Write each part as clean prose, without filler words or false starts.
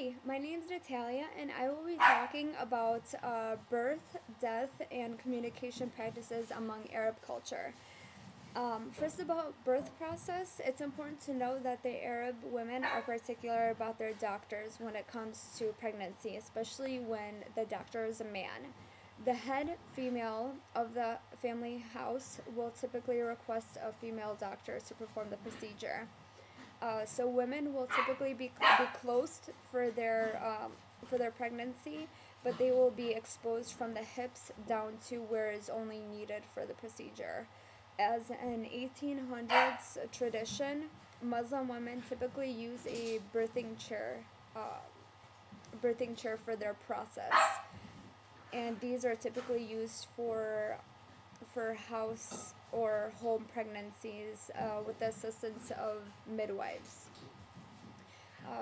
Hi, my name is Natalia, and I will be talking about birth, death, and communication practices among Arab culture. First, about birth process, it's important to know that the Arab women are particular about their doctors when it comes to pregnancy, especially when the doctor is a man. The head female of the family house will typically request a female doctor to perform the procedure. So women will typically be closed for their pregnancy, but they will be exposed from the hips down to where is only needed for the procedure. As an 1800s tradition, Muslim women typically use a birthing chair for their process, and these are typically used for house or home pregnancies with the assistance of midwives.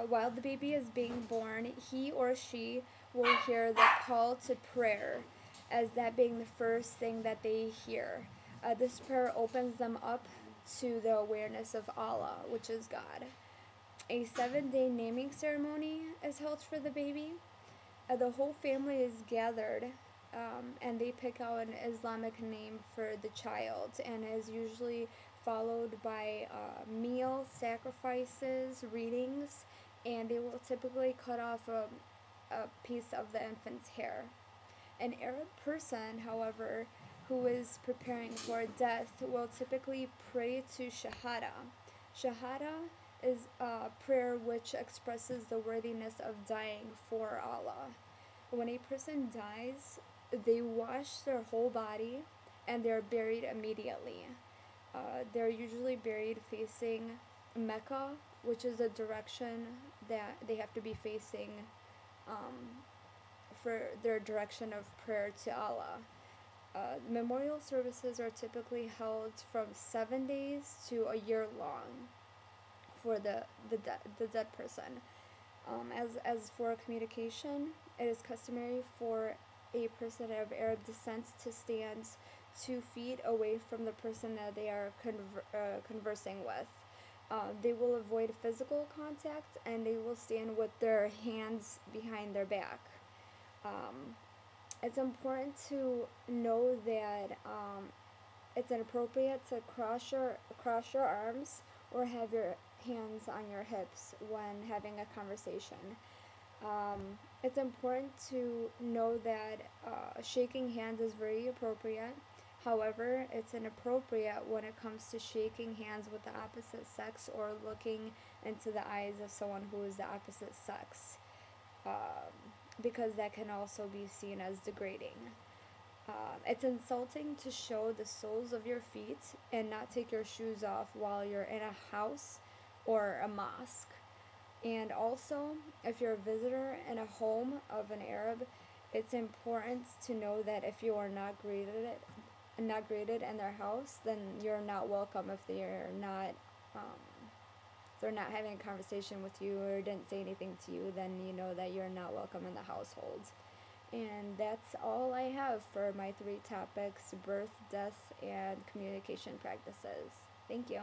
While the baby is being born, he or she will hear the call to prayer, as that being the first thing that they hear. This prayer opens them up to the awareness of Allah, which is God. A 7-day naming ceremony is held for the baby. The whole family is gathered, and they pick out an Islamic name for the child, and is usually followed by meal, sacrifices, readings, and they will typically cut off a piece of the infant's hair. An Arab person, however, who is preparing for death will typically pray to Shahada. Shahada is a prayer which expresses the worthiness of dying for Allah. When a person dies, they wash their whole body and they're buried immediately. They're usually buried facing Mecca, which is the direction that they have to be facing for their direction of prayer to Allah. Memorial services are typically held from 7 days to a year long for the dead person. As for communication, it is customary for a person of Arab descent to stand 2 feet away from the person that they are conversing with. They will avoid physical contact, and they will stand with their hands behind their back. It's important to know that it's inappropriate to cross your arms or have your hands on your hips when having a conversation. It's important to know that shaking hands is very appropriate. However, it's inappropriate when it comes to shaking hands with the opposite sex or looking into the eyes of someone who is the opposite sex, because that can also be seen as degrading. It's insulting to show the soles of your feet and not take your shoes off while you're in a house or a mosque. And also, if you're a visitor in a home of an Arab, it's important to know that if you are not greeted in their house, then you're not welcome. If they're not having a conversation with you or didn't say anything to you, then you know that you're not welcome in the household. And that's all I have for my 3 topics: birth, death, and communication practices. Thank you.